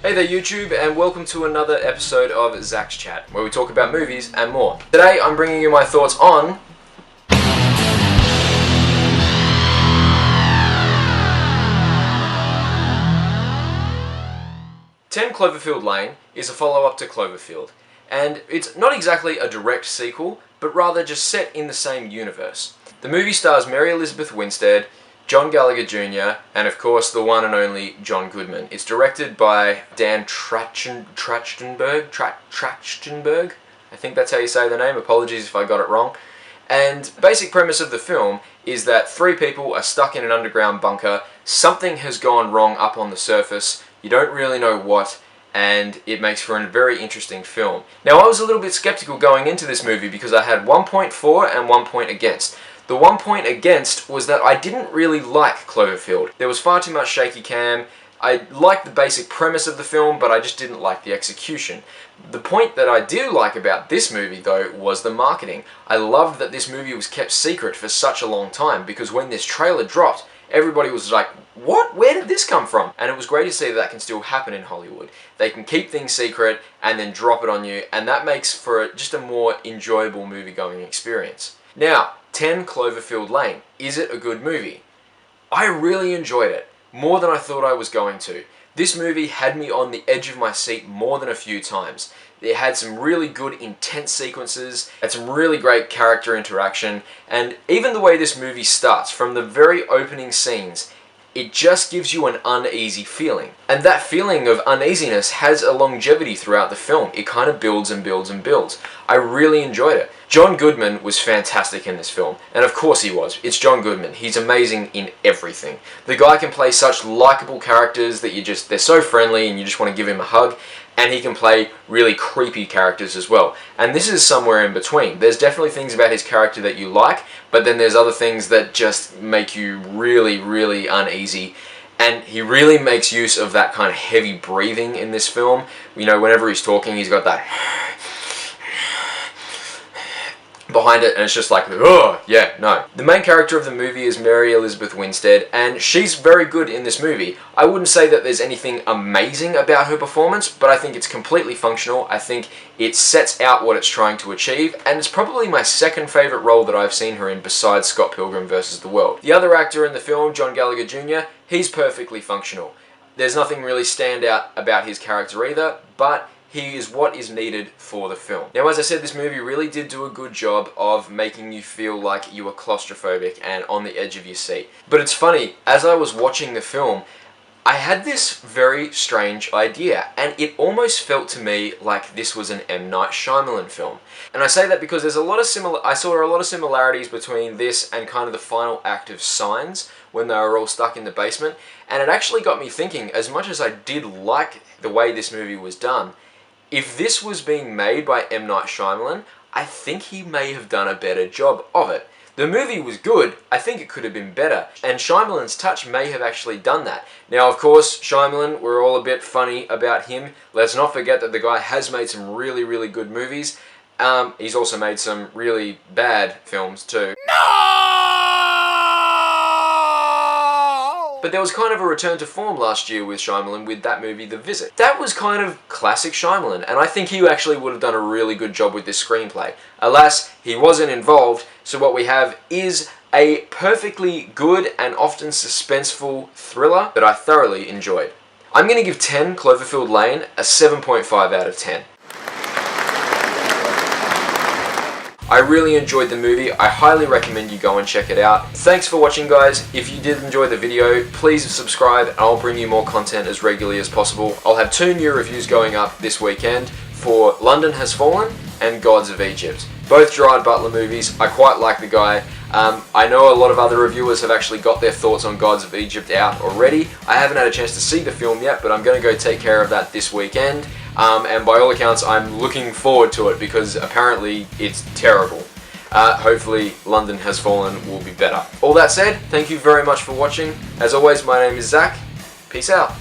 Hey there YouTube, and welcome to another episode of ZaxChat, where we talk about movies and more. Today I'm bringing you my thoughts on 10 Cloverfield Lane is a follow-up to Cloverfield, and it's not exactly a direct sequel, but rather just set in the same universe. The movie stars Mary Elizabeth Winstead, John Gallagher Jr., and of course the one and only John Goodman. It's directed by Dan Trachtenberg, I think that's how you say the name, apologies if I got it wrong. And the basic premise of the film is that three people are stuck in an underground bunker, something has gone wrong up on the surface, you don't really know what, and it makes for a very interesting film. Now I was a little bit skeptical going into this movie because I had 1 point for and 1 point against. The 1 point against was that I didn't really like Cloverfield. There was far too much shaky cam. I liked the basic premise of the film, but I just didn't like the execution. The point that I do like about this movie, though, was the marketing. I loved that this movie was kept secret for such a long time, because when this trailer dropped, everybody was like, what? Where did this come from? And it was great to see that can still happen in Hollywood. They can keep things secret and then drop it on you, and that makes for just a more enjoyable movie-going experience. Now, 10 Cloverfield Lane. Is it a good movie? I really enjoyed it, more than I thought I was going to. This movie had me on the edge of my seat more than a few times. It had some really good, intense sequences, had some really great character interaction, and even the way this movie starts, from the very opening scenes, it just gives you an uneasy feeling. And that feeling of uneasiness has a longevity throughout the film. It kind of builds and builds and builds. I really enjoyed it. John Goodman was fantastic in this film, and of course he was. It's John Goodman. He's amazing in everything. The guy can play such likable characters that they're so friendly and you just want to give him a hug, and he can play really creepy characters as well. And this is somewhere in between. There's definitely things about his character that you like, but then there's other things that just make you really, really uneasy. And he really makes use of that kind of heavy breathing in this film. You know, whenever he's talking, he's got that behind it, and it's just like, oh, yeah, no. The main character of the movie is Mary Elizabeth Winstead, and she's very good in this movie. I wouldn't say that there's anything amazing about her performance, but I think it's completely functional. I think it sets out what it's trying to achieve, and it's probably my second favourite role that I've seen her in besides Scott Pilgrim vs. the World. The other actor in the film, John Gallagher Jr., he's perfectly functional. There's nothing really stand out about his character either, but he is what is needed for the film. Now, as I said, this movie really did do a good job of making you feel like you were claustrophobic and on the edge of your seat. But it's funny, as I was watching the film, I had this very strange idea, and it almost felt to me like this was an M. Night Shyamalan film. And I say that because there's I saw a lot of similarities between this and kind of the final act of Signs, when they were all stuck in the basement, and it actually got me thinking, as much as I did like the way this movie was done, if this was being made by M. Night Shyamalan, I think he may have done a better job of it. The movie was good, I think it could have been better, and Shyamalan's touch may have actually done that. Now, of course, Shyamalan, we're all a bit funny about him. Let's not forget that the guy has made some really, really good movies. He's also made some really bad films too. But there was kind of a return to form last year with Shyamalan with that movie, The Visit. That was kind of classic Shyamalan, and I think he actually would have done a really good job with this screenplay. Alas, he wasn't involved, so what we have is a perfectly good and often suspenseful thriller that I thoroughly enjoyed. I'm going to give 10 Cloverfield Lane a 7.5 out of 10. I really enjoyed the movie. I highly recommend you go and check it out. Thanks for watching, guys. If you did enjoy the video, please subscribe and I'll bring you more content as regularly as possible. I'll have 2 new reviews going up this weekend for London Has Fallen and Gods of Egypt. Both Gerard Butler movies. I quite like the guy. I know a lot of other reviewers have actually got their thoughts on Gods of Egypt out already. I haven't had a chance to see the film yet, but I'm going to go take care of that this weekend. And by all accounts, I'm looking forward to it because apparently it's terrible. Hopefully London Has Fallen will be better. All that said, thank you very much for watching. As always, my name is Zach. Peace out.